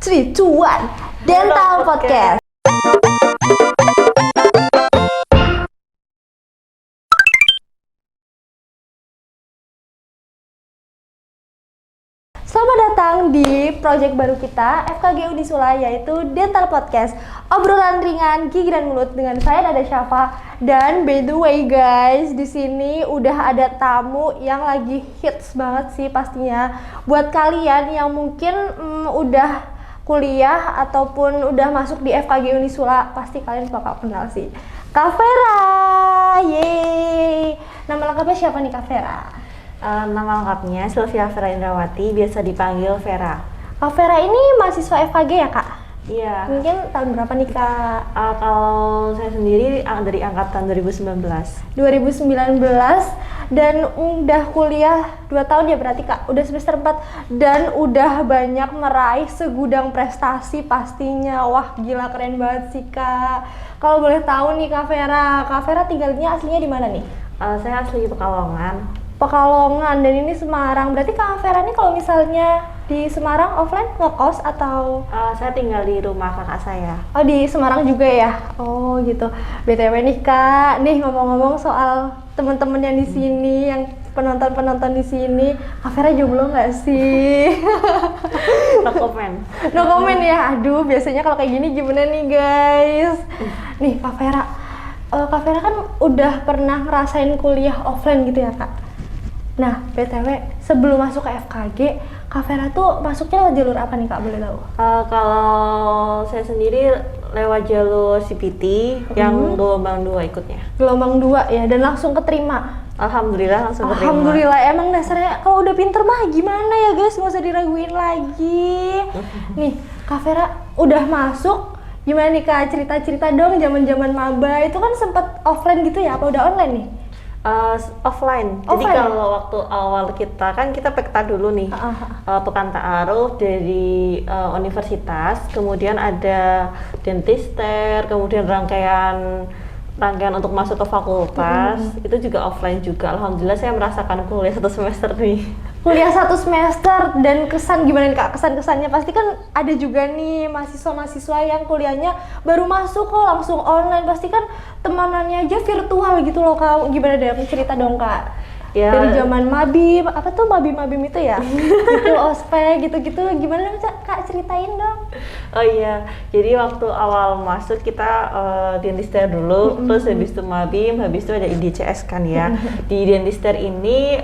3, 2, 1, Dental Podcast. Selamat datang di proyek baru kita FKG Unisula, yaitu Dental Podcast. Obrolan ringan gigi dan mulut dengan saya Nada Syafa. Dan by the way guys, di sini udah ada tamu yang lagi hits banget sih pastinya. Buat kalian yang mungkin udah kuliah ataupun udah masuk di FKG Unisula, pasti kalian bakal kenal sih Kak Vera. Yeay. Nama lengkapnya siapa nih Kak Vera? Nama lengkapnya Sylvia Vera Indrawati, biasa dipanggil Vera. Kak Vera ini mahasiswa FKG ya Kak? Iya. Mungkin tahun berapa nih Kak? Kalau saya sendiri dari angkatan 2019. 2019 dan udah kuliah 2 tahun ya berarti Kak? Udah semester 4 dan udah banyak meraih segudang prestasi pastinya. Wah gila, keren banget sih Kak. Kalau boleh tahu nih Kak Vera tinggalnya aslinya di mana nih? Saya asli Pekalongan. Pekalongan, dan ini Semarang. Berarti Kak Vera nih kalau misalnya di Semarang offline ngekos atau? Saya tinggal di rumah kakak saya. Oh di Semarang juga ya? Oh gitu. BTW nih Kak, nih ngomong-ngomong soal teman-teman yang di sini, yang penonton-penonton di sini, Kak Vera jomblo nggak sih? No comment. No comment ya. Aduh, biasanya kalau kayak gini gimana nih guys? Nih Kak Vera, Kak Vera kan udah pernah ngerasain kuliah offline gitu ya Kak? Nah, BTW, sebelum masuk ke FKG, Kak Vera tuh masuknya lewat jalur apa nih Kak, boleh tahu? Kalau saya sendiri lewat jalur CPT yang gelombang 2 ikutnya. Gelombang 2 ya, dan langsung keterima? Alhamdulillah langsung keterima. Alhamdulillah, emang dasarnya kalau udah pinter mah gimana ya guys, nggak usah diraguin lagi. Nih, Kak Vera udah masuk, gimana nih Kak, cerita-cerita dong zaman-zaman maba, itu kan sempat offline gitu ya, apa udah online nih? Offline. Jadi kalau waktu awal kita pekta dulu nih, pekan ta'aruf dari universitas, kemudian ada dentister, kemudian rangkaian untuk masuk ke fakultas, itu juga offline juga. Alhamdulillah saya merasakan kuliah 1 semester nih. Kuliah 1 semester, dan kesan gimana nih Kak? Kesan-kesannya pasti kan ada juga nih mahasiswa-mahasiswa yang kuliahnya baru masuk kok langsung online, pasti kan temanannya aja virtual gitu loh Kak. Gimana deh, cerita dong Kak? Ya. Dari zaman mabim, apa tuh mabim itu ya? Gitu, ospek gitu-gitu, gimana dong Kak, ceritain dong? Oh iya, jadi waktu awal masuk kita dentister dulu, terus habis itu mabim, habis itu ada IDCS kan ya. Di dentister ini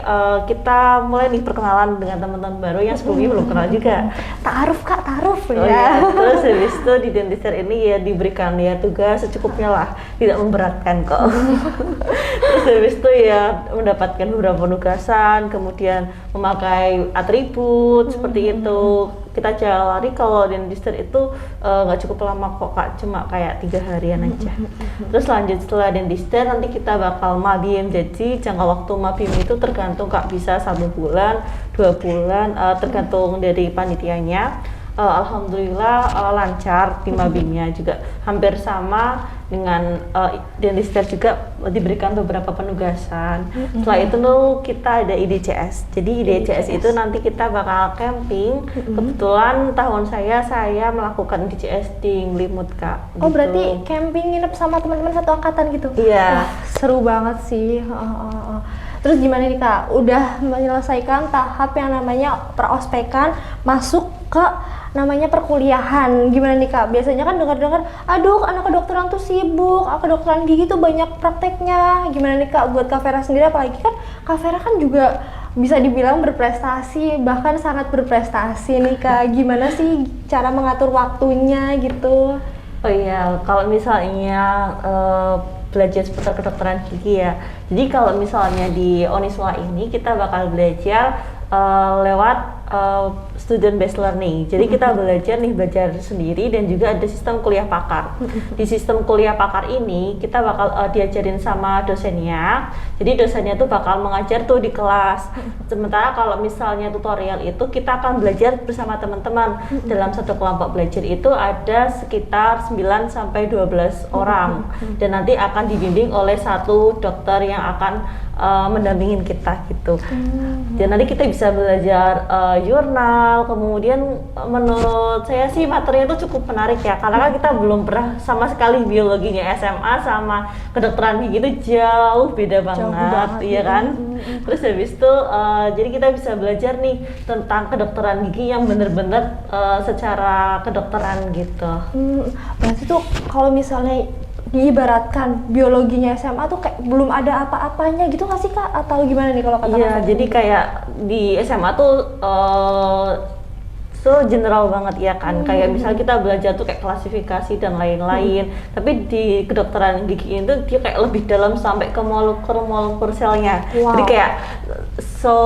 kita mulai nih perkenalan dengan teman-teman baru yang sebelumnya belum kenal juga. Ta'aruf Kak, ta'aruf ya. Iya. Terus habis itu di dentister ini ya diberikan ya tugas secukupnya lah, tidak memberatkan kok. Terus habis itu ya mendapatkan beberapa penugasan, kemudian memakai atribut seperti itu. Kita jalani kalau dentister itu nggak cukup lama kok Kak, cuma kayak 3 harian aja. Terus lanjut setelah dentister nanti kita bakal mabim. Jadi jangka waktu mabim itu tergantung Kak, bisa 1 bulan, 2 bulan, tergantung dari panitianya. Alhamdulillah lancar di mabimnya juga hampir sama dengan dentister, juga diberikan beberapa penugasan. Setelah itu kita ada IDCS. Jadi IDCS itu nanti kita bakal camping. Kebetulan tahun saya melakukan IDCS di Nglimut Kak. Oh gitu. Berarti camping nginep sama teman-teman satu angkatan gitu? Iya. Wah, seru banget sih. Terus gimana nih Kak? Udah menyelesaikan tahap yang namanya perospekan, masuk ke namanya perkuliahan. Gimana nih Kak? Biasanya kan dengar-dengar, aduh anak kedokteran tuh sibuk, kedokteran gigi tuh banyak prakteknya. Gimana nih Kak buat Kak Vera sendiri? Apalagi kan Kak Vera kan juga bisa dibilang berprestasi, bahkan sangat berprestasi nih Kak. Gimana sih cara mengatur waktunya gitu? Oh iya, kalau misalnya belajar seputar kedokteran gigi ya. Jadi kalau misalnya di Unisula ini kita bakal belajar lewat student based learning. Jadi kita belajar sendiri, dan juga ada sistem kuliah pakar. Di sistem kuliah pakar ini kita bakal diajarin sama dosennya. Jadi dosennya tuh bakal mengajar tuh di kelas. Sementara kalau misalnya tutorial itu kita akan belajar bersama teman-teman. Dalam satu kelompok belajar itu ada sekitar 9 sampai 12 orang. Dan nanti akan dibimbing oleh 1 dokter yang akan mendampingin kita gitu. Dan nanti kita bisa belajar jurnal, awal. Kemudian menurut saya sih materinya itu cukup menarik ya, karena kan kita belum pernah sama sekali biologinya SMA sama kedokteran gigi itu jauh beda banget, iya kan? Terus habis itu jadi kita bisa belajar nih tentang kedokteran gigi yang bener-bener secara kedokteran gitu. Berarti tuh kalau misalnya diibaratkan biologinya SMA tuh kayak belum ada apa-apanya gitu nggak sih Kak? Atau gimana nih kalau kata Iya, Kakak? jadi kayak di SMA tuh so general banget ya kan, kayak misalnya kita belajar tuh kayak klasifikasi dan lain-lain, tapi di kedokteran gigi itu dia kayak lebih dalam sampai ke molekul selnya. Jadi kayak so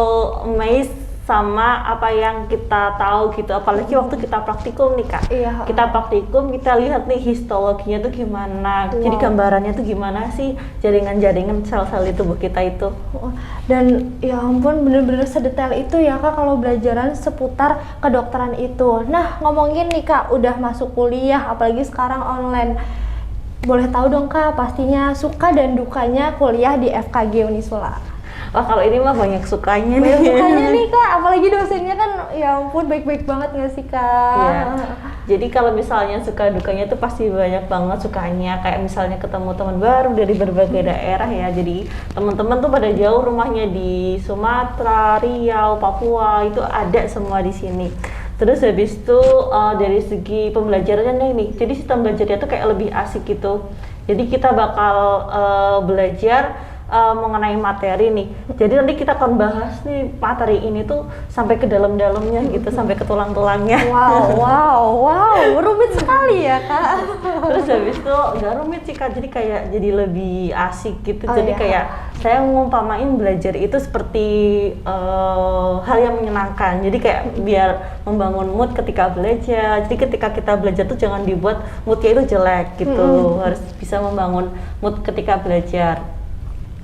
amazed sama apa yang kita tahu gitu, apalagi waktu kita praktikum nih Kak. Kita praktikum, kita lihat nih histologinya tuh gimana, jadi gambarannya tuh gimana sih jaringan-jaringan sel-sel di tubuh kita itu. Dan ya ampun, bener-bener sedetail itu ya Kak kalau belajaran seputar kedokteran itu. Nah, ngomongin nih Kak, udah masuk kuliah, apalagi sekarang online. Boleh tahu dong Kak, pastinya suka dan dukanya kuliah di FKG Unisula. Wah, kalau ini mah banyak sukanya nih. Banyak sukanya nih Kak, apalagi dosennya kan ya ampun baik-baik banget nggak sih Kak? Iya. Jadi kalau misalnya suka dukanya tuh pasti banyak banget sukanya. Kayak misalnya ketemu teman baru dari berbagai daerah ya. Jadi teman-teman tuh pada jauh rumahnya di Sumatera, Riau, Papua, itu ada semua di sini. Terus habis itu dari segi pembelajarannya nih, jadi sistem belajarnya tuh kayak lebih asik gitu. Jadi kita bakal belajar mengenai materi nih. Jadi nanti kita akan bahas nih materi ini tuh sampai ke dalam-dalamnya gitu, sampai ke tulang-tulangnya. Wow, rumit sekali ya Kak. Terus habis itu nggak rumit sih Kak, jadi kayak jadi lebih asik gitu. Jadi kayak saya ngumpamain belajar itu seperti hal yang menyenangkan. Jadi kayak biar membangun mood ketika belajar. Jadi ketika kita belajar tuh jangan dibuat moodnya itu jelek gitu. Harus bisa membangun mood ketika belajar.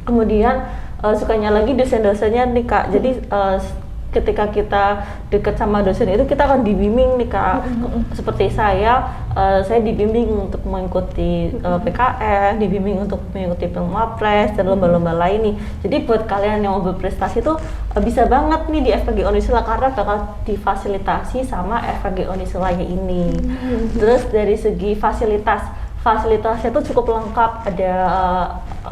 Kemudian sukanya lagi dosen-dosennya nih Kak. Jadi ketika kita dekat sama dosen itu kita akan dibimbing nih Kak. Seperti saya dibimbing untuk mengikuti PKN, dibimbing untuk mengikuti Pilmapres dan lomba-lomba lain nih. Jadi buat kalian yang mau berprestasi tuh bisa banget nih di FKG Unisula karena bakal difasilitasi sama FKG Unisulanya ini. Terus dari segi fasilitasnya tuh cukup lengkap, ada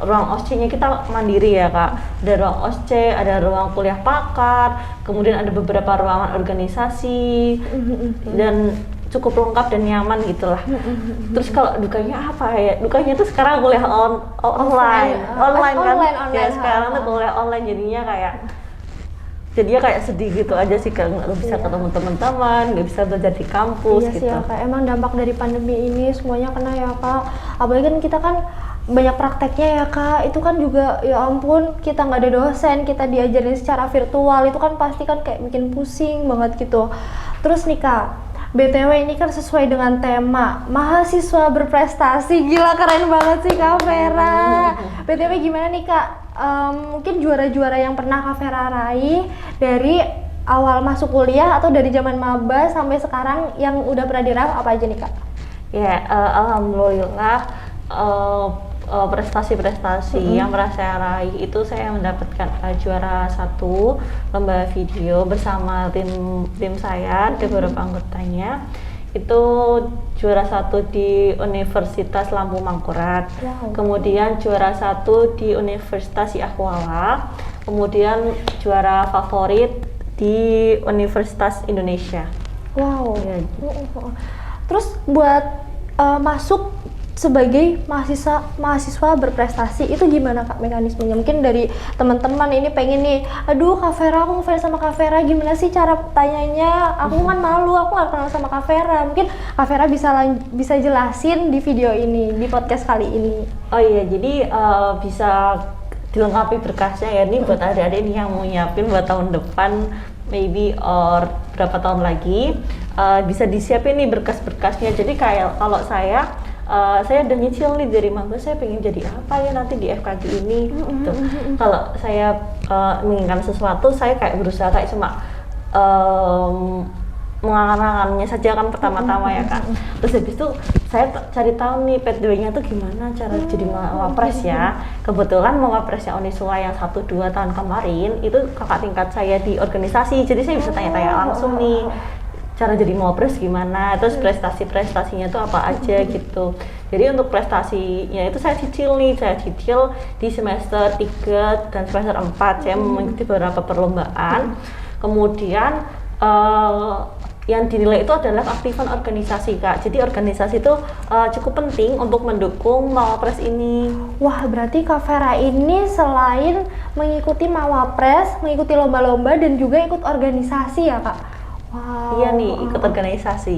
ruang OSCE-nya kita mandiri ya Kak, ada ruang OSCE, ada ruang kuliah pakar, kemudian ada beberapa ruangan organisasi dan cukup lengkap dan nyaman gitulah. Terus kalau dukanya apa ya? Dukanya tuh sekarang kuliah online kan? Ya sekarang tuh kuliah online jadinya kayak sedih gitu aja sih, nggak bisa ketemu teman-teman, nggak bisa belajar di kampus gitu. Iya sih ya Kak, emang dampak dari pandemi ini semuanya kena ya Kak. Apalagi kan kita kan banyak prakteknya ya Kak, itu kan juga ya ampun kita nggak ada dosen, kita diajarin secara virtual, itu kan pasti kan kayak bikin pusing banget gitu. Terus nih Kak, BTW ini kan sesuai dengan tema mahasiswa berprestasi, gila keren banget sih Kak Vera. BTW gimana nih Kak? Mungkin juara-juara yang pernah Kak Vera raih dari awal masuk kuliah atau dari zaman maba sampai sekarang yang udah pernah diraih apa aja nih Kak? Ya, alhamdulillah prestasi-prestasi yang pernah saya raih itu saya mendapatkan juara 1 lomba video bersama tim saya, ada beberapa anggotanya. Itu juara 1 di Universitas Lampung Mangkurat, kemudian juara 1 di Universitas Siak-Kuala, kemudian juara favorit di Universitas Indonesia. Ya. Terus buat masuk sebagai mahasiswa berprestasi itu gimana Kak mekanismenya? Mungkin dari teman-teman ini pengen nih, aduh Kak Vera, aku ngefans sama Kak Vera, gimana sih cara tanyanya? Aku kan malu, aku nggak kenal sama Kak Vera. Mungkin Kak Vera bisa jelasin di video ini, di podcast kali ini. Oh iya, jadi bisa dilengkapi berkasnya ya, nih buat adik-adik nih yang mau nyiapin buat tahun depan, maybe or berapa tahun lagi, bisa disiapin nih berkas-berkasnya. Jadi kayak kalau saya udah nyicil nih dari maba, saya pengen jadi apa ya nanti di FKG ini gitu. Kalau saya menginginkan sesuatu, saya kayak berusaha kayak cuma mengangannya saja kan pertama-tama ya kan. Terus habis itu saya cari tahu nih pathway-nya tuh gimana cara jadi mawapres ya. Kebetulan mawapresnya Unisula yang 1-2 tahun kemarin itu kakak tingkat saya di organisasi, jadi saya bisa tanya-tanya langsung nih cara jadi mawapres gimana, terus prestasinya tuh apa aja gitu. Jadi untuk prestasinya itu saya cicil di semester 3 dan semester 4 saya mengikuti beberapa perlombaan. Kemudian yang dinilai itu adalah keaktifan organisasi Kak. Jadi organisasi itu cukup penting untuk mendukung Mawapres ini. Wah, berarti Kak Vera ini selain mengikuti Mawapres, mengikuti lomba-lomba dan juga ikut organisasi ya Kak? Wow. Iya nih, ikut organisasi.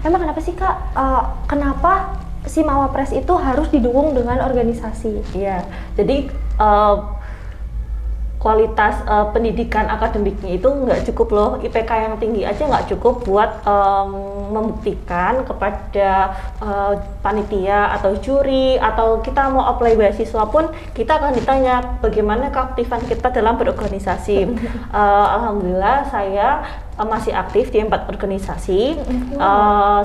Emang kenapa sih Kak? Kenapa si Mawapres itu harus didukung dengan organisasi? Iya, jadi kualitas pendidikan akademiknya itu nggak cukup loh, IPK yang tinggi aja nggak cukup buat membuktikan kepada panitia atau juri, atau kita mau apply beasiswa pun kita akan ditanya bagaimana keaktifan kita dalam berorganisasi. Alhamdulillah saya masih aktif di 4 organisasi.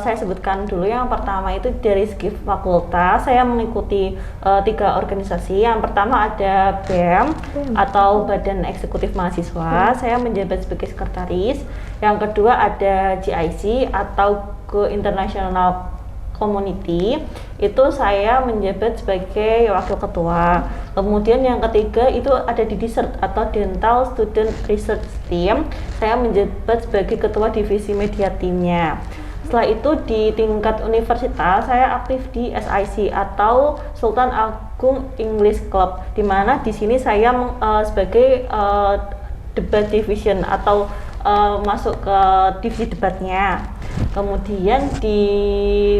Saya sebutkan dulu, yang pertama itu dari segi fakultas saya mengikuti 3 organisasi. Yang pertama ada BEM atau Badan Eksekutif Mahasiswa, saya menjabat sebagai sekretaris. Yang kedua ada GIC atau Go International Community, itu saya menjabat sebagai wakil ketua. Kemudian yang ketiga itu ada di DISRT atau Dental Student Research Team, saya menjabat sebagai ketua divisi media timnya. Setelah itu di tingkat universitas saya aktif di SIC atau Sultan Agung English Club, di mana di sini saya sebagai debat division atau masuk ke divisi debatnya. Kemudian di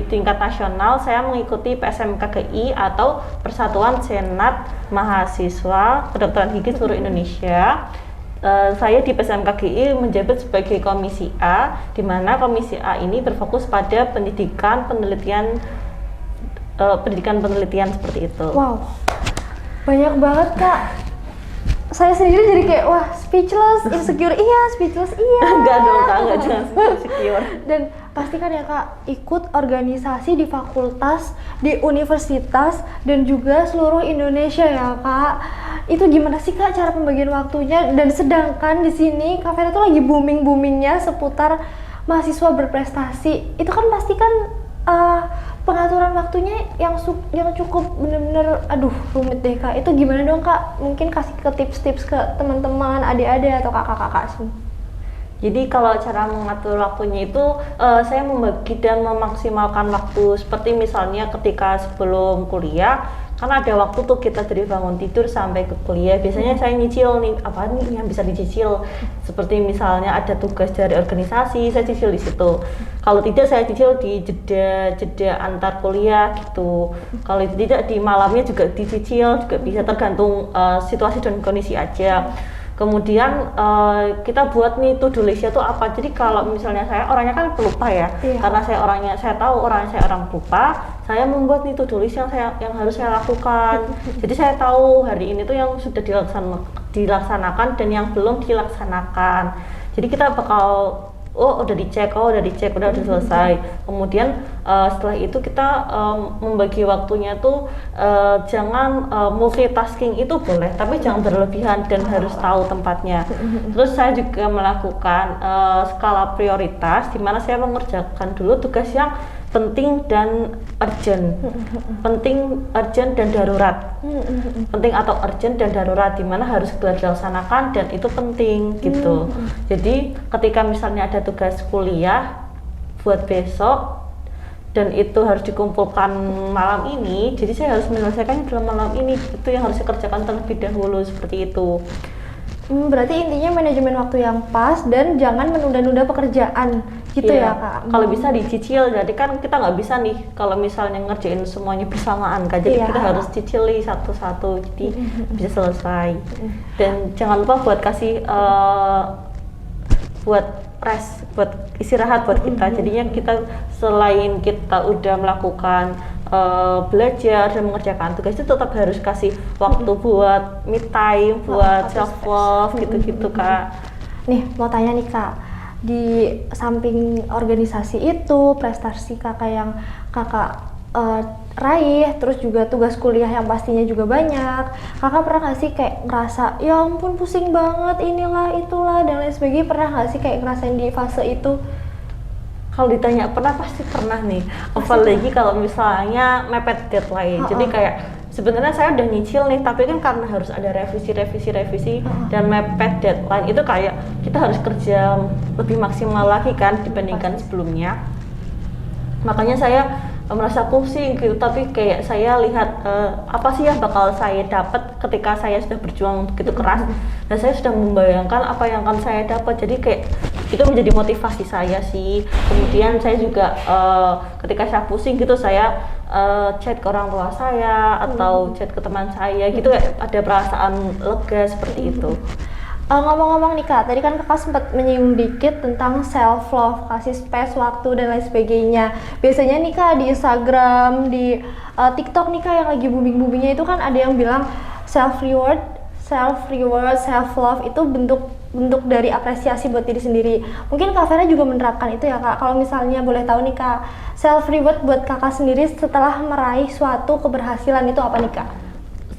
tingkat nasional saya mengikuti PSMKGI atau Persatuan Senat Mahasiswa Kedokteran Gigi seluruh Indonesia. Saya di PSMKGI menjabat sebagai Komisi A, di mana Komisi A ini berfokus pada pendidikan penelitian seperti itu. Wow, banyak banget Kak. Saya sendiri jadi kayak wah, speechless, insecure iya. Enggak dong Kak, enggak, jangan insecure. Dan pastikan ya Kak, ikut organisasi di fakultas, di universitas, dan juga seluruh Indonesia ya Kak. Itu gimana sih Kak cara pembagian waktunya? Dan sedangkan di sini Kak Vera tuh lagi boomingnya seputar mahasiswa berprestasi. Itu kan pasti kan pengaturan waktunya yang cukup bener-bener rumit deh Kak. Itu gimana dong Kak? Mungkin kasih ke tips-tips ke teman-teman, adik-adik atau kakak-kakak sih. Jadi kalau cara mengatur waktunya itu saya membagi dan memaksimalkan waktu, seperti misalnya ketika sebelum kuliah kan ada waktu tuh kita dari bangun tidur sampai ke kuliah, biasanya saya nyicil nih apa nih yang bisa dicicil, seperti misalnya ada tugas dari organisasi saya cicil di situ, kalau tidak saya cicil di jeda antar kuliah gitu, kalau tidak di malamnya juga dicicil, juga bisa tergantung situasi dan kondisi aja. Kemudian kita buat nih to-do listnya tuh apa. Jadi kalau misalnya saya orangnya kan pelupa ya, karena saya tahu orangnya saya orang pelupa, saya membuat nih to-do list yang harus saya lakukan. Jadi saya tahu hari ini tuh yang sudah dilaksanakan dan yang belum dilaksanakan. Jadi kita bakal udah dicek, udah selesai. Kemudian setelah itu kita membagi waktunya tuh jangan multitasking itu boleh, tapi jangan berlebihan dan harus tahu tempatnya. Terus saya juga melakukan skala prioritas, di mana saya mengerjakan dulu tugas yang penting dan urgent, dan darurat. Penting atau urgent dan darurat, di mana harus segera dilaksanakan dan itu penting gitu. Jadi ketika misalnya ada tugas kuliah buat besok dan itu harus dikumpulkan malam ini, jadi saya harus menyelesaikannya dalam malam ini. Itu yang harus saya kerjakan terlebih dahulu, seperti itu. Berarti intinya manajemen waktu yang pas dan jangan menunda-nunda pekerjaan gitu ya Kak. Kalau bisa dicicil, jadi kan kita nggak bisa nih kalau misalnya ngerjain semuanya bersamaan kan, jadi kita harus cicili satu-satu, jadi bisa selesai. Dan jangan lupa buat kasih buat rest, buat istirahat buat kita. Jadinya kita selain kita udah melakukan belajar dan mengerjakan tugas, itu tetap harus kasih waktu buat me time, buat self love gitu-gitu Kak. Nih mau tanya nih Kak, di samping organisasi itu, prestasi kakak yang kakak raih, terus juga tugas kuliah yang pastinya juga banyak, kakak pernah nggak sih kayak ngerasa ya ampun pusing banget inilah itulah dan lain sebagainya, pernah nggak sih kayak ngerasain di fase itu? Kalau ditanya pernah, pasti pernah nih, apalagi kalau misalnya mepet deadline. Jadi kayak sebenarnya saya udah nyicil nih, tapi kan karena harus ada revisi dan mepet deadline, itu kayak kita harus kerja lebih maksimal lagi kan dibandingkan sebelumnya. Makanya saya merasa pusing gitu, tapi kayak saya lihat apa sih yang bakal saya dapat ketika saya sudah berjuang begitu keras, dan saya sudah membayangkan apa yang akan saya dapat. Jadi kayak itu menjadi motivasi saya sih. Kemudian saya juga ketika saya pusing gitu, saya chat ke orang tua saya atau chat ke teman saya gitu, kayak ada perasaan lega seperti itu. Ngomong-ngomong nih Kak, tadi kan kakak sempat menyinggung dikit tentang self love, kasih space, waktu dan lain sebagainya. Biasanya nih Kak di Instagram, di TikTok nih Kak yang lagi booming-boomingnya itu kan ada yang bilang self reward, self love itu bentuk dari apresiasi buat diri sendiri. Mungkin Kak Vera juga menerapkan itu ya Kak. Kalau misalnya boleh tahu nih Kak, self reward buat kakak sendiri setelah meraih suatu keberhasilan itu apa nih Kak?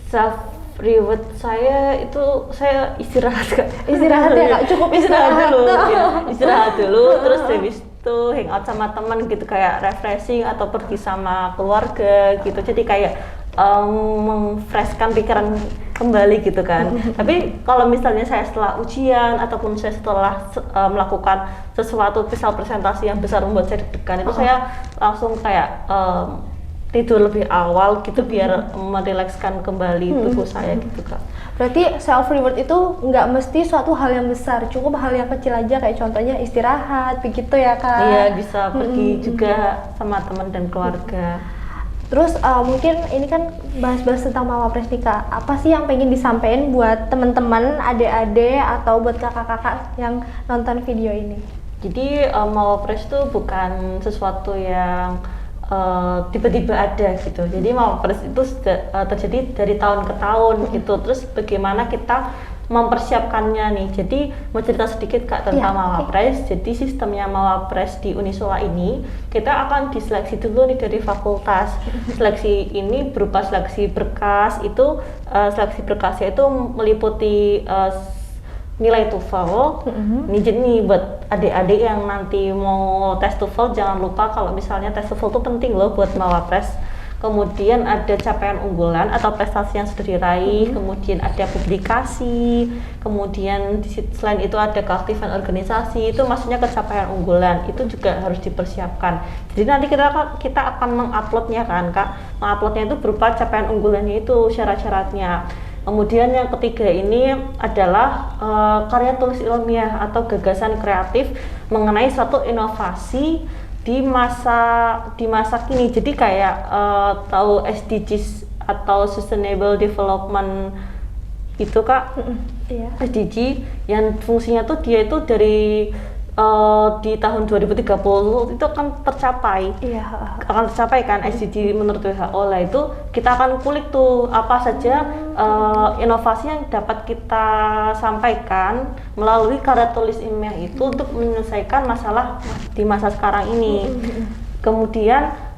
Self reward saya itu saya istirahat Kak. Istirahat ya Kak, cukup istirahat dulu ya. Istirahat dulu, terus habis itu hangout sama teman gitu, kayak refreshing atau pergi sama keluarga gitu. Jadi kayak memfreshkan pikiran kembali gitu kan. Tapi kalau misalnya saya setelah ujian ataupun saya setelah melakukan sesuatu, misal presentasi yang besar membuat saya deg-degan, itu saya langsung kayak tidur lebih awal gitu biar merilekskan kembali tubuh saya gitu Kak. Berarti self reward itu nggak mesti suatu hal yang besar, cukup hal yang kecil aja, kayak contohnya istirahat begitu ya Kak? Iya, bisa pergi juga sama teman dan keluarga. Terus mungkin ini kan bahas-bahas tentang Mawapres nih Kak, apa sih yang pengen disampaikan buat teman-teman, adik-adik atau buat kakak-kakak yang nonton video ini? Jadi Mawapres itu bukan sesuatu yang tiba-tiba ada gitu. Jadi Mawapres itu terjadi dari tahun ke tahun gitu. Terus bagaimana kita mempersiapkannya nih. Jadi mau cerita sedikit Kak tentang Mawapres. Jadi sistemnya Mawapres di Unisula ini, kita akan diseleksi dulu nih dari fakultas. Seleksi ini berupa seleksi berkas. Itu seleksi berkasnya itu meliputi nilai TOEFL. Ini jadi buat adik-adik yang nanti mau tes TOEFL, jangan lupa kalau misalnya tes TOEFL itu penting loh buat Mawapres. Kemudian ada capaian unggulan atau prestasi yang sudah diraih, kemudian ada publikasi, kemudian selain itu ada keaktifan organisasi, itu maksudnya capaian unggulan, itu juga harus dipersiapkan. Jadi nanti kita akan menguploadnya kan Kak, menguploadnya itu berupa capaian unggulannya itu syarat-syaratnya. Kemudian yang ketiga ini adalah karya tulis ilmiah atau gagasan kreatif mengenai suatu inovasi di masa kini. Jadi kayak tahu SDGs atau Sustainable Development itu Kak, SDG yang fungsinya tuh dia itu dari di tahun 2030 itu akan tercapai, akan tercapai kan SDG menurut WHO lah. Itu kita akan kulik tuh apa saja inovasi yang dapat kita sampaikan melalui karya tulis ilmiah itu untuk menyelesaikan masalah di masa sekarang ini. Kemudian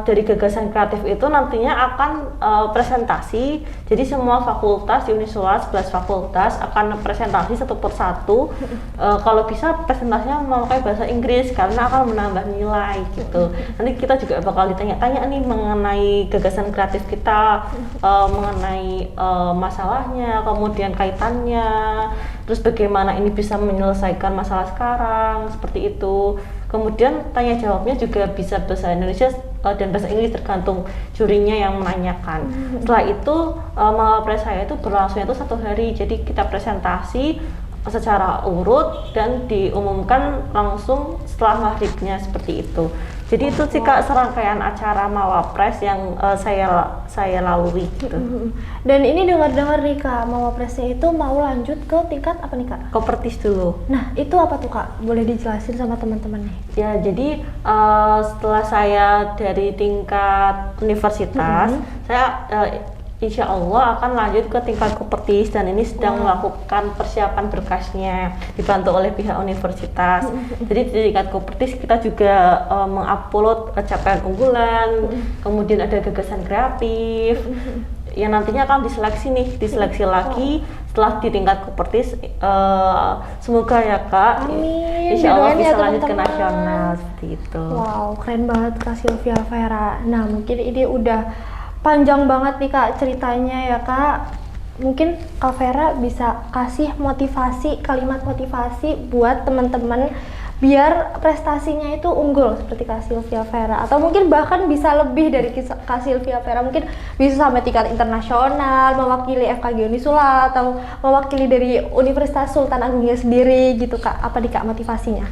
dari gagasan kreatif itu nantinya akan presentasi. Jadi semua fakultas di Unisula, 11 fakultas akan presentasi satu persatu. Kalau bisa presentasinya memakai bahasa Inggris karena akan menambah nilai gitu. Nanti kita juga bakal ditanya-tanya nih mengenai gagasan kreatif kita, mengenai masalahnya, kemudian kaitannya, terus bagaimana ini bisa menyelesaikan masalah sekarang, seperti itu. Kemudian tanya jawabnya juga bisa bahasa Indonesia dan bahasa Inggris tergantung jurinya yang menanyakan. Setelah itu Mawapres saya itu berlangsungnya itu 1 hari. Jadi kita presentasi secara urut dan diumumkan langsung setelah maghribnya, seperti itu. Jadi itu sih Kak serangkaian acara Mawapres yang saya lalui gitu. Dan ini dengar-dengar nih Kak, Mawapresnya itu mau lanjut ke tingkat apa nih Kak? Kopertis dulu. Nah itu apa tuh Kak? Boleh dijelasin sama teman-teman nih? Ya jadi setelah saya dari tingkat universitas, saya insya Allah akan lanjut ke tingkat kopertis dan ini sedang melakukan persiapan berkasnya dibantu oleh pihak universitas. Jadi di tingkat kopertis kita juga mengupload capaian unggulan, kemudian ada gagasan kreatif yang nantinya akan diseleksi lagi setelah di tingkat kopertis. Semoga ya Kak, Amin. insya Allah Doain ya, bisa lanjut ke teman-teman. nasional seperti itu. Wow, keren banget Kak Sylvia Vera. Nah, mungkin ini udah panjang banget nih Kak ceritanya ya Kak. Mungkin Kak Vera bisa kasih kalimat motivasi buat teman-teman biar prestasinya itu unggul seperti Kak Sylvia Vera, atau mungkin bahkan bisa lebih dari Kak Sylvia Vera, mungkin bisa sampai tingkat internasional, mewakili FKG Unisula atau mewakili dari Universitas Sultan Agungnya sendiri gitu Kak. Apa nih Kak motivasinya?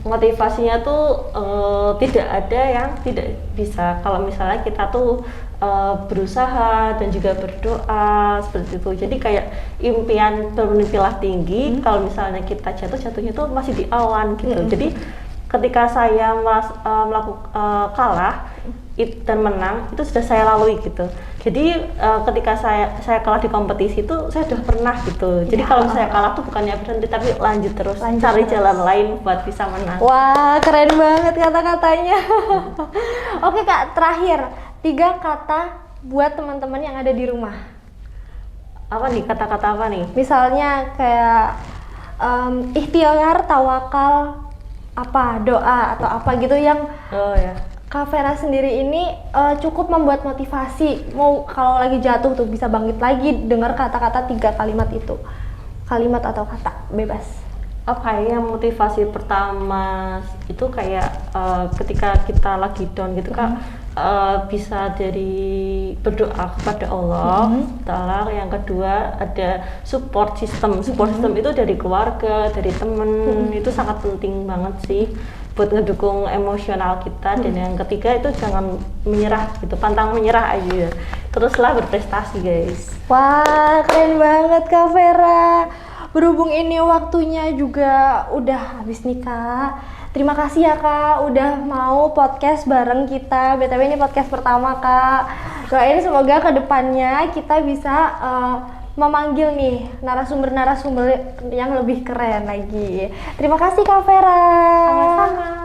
Motivasinya tuh tidak ada yang tidak bisa. Kalau misalnya kita tuh berusaha dan juga berdoa seperti itu. Jadi kayak impian bermimpilah tinggi. Kalau misalnya kita jatuhnya tuh masih di awan gitu. Jadi ketika saya kalah dan menang itu sudah saya lalui gitu. Jadi ketika saya kalah di kompetisi itu saya sudah pernah gitu. Jadi kalau saya kalah tuh bukannya berhenti tapi lanjut terus, cari jalan lain buat bisa menang. Wah, keren banget kata-katanya. Oke Kak, terakhir 3 kata buat teman-teman yang ada di rumah. Apa nih kata-kata apa nih? Misalnya kayak ikhtiar, tawakal, apa doa atau apa gitu yang Kak Vera sendiri ini cukup membuat motivasi. Mau kalau lagi jatuh tuh bisa bangkit lagi dengar kata-kata 3 kalimat itu. Kalimat atau kata, bebas. Apa ya, motivasi pertama itu kayak ketika kita lagi down gitu Kak, bisa dari berdoa kepada Allah Ta'ala. Yang kedua ada support system itu dari keluarga, dari temen, itu sangat penting banget sih buat ngedukung emosional kita. Dan yang ketiga itu jangan menyerah gitu, pantang menyerah aja, teruslah berprestasi guys. Wah, keren banget Kak Vera. Berhubung ini waktunya juga udah habis nih Kak. Terima kasih ya Kak udah mau podcast bareng kita. BTW ini podcast pertama Kak. Doain semoga kedepannya kita bisa memanggil nih narasumber yang lebih keren lagi. Terima kasih Kak Vera. Sama-sama.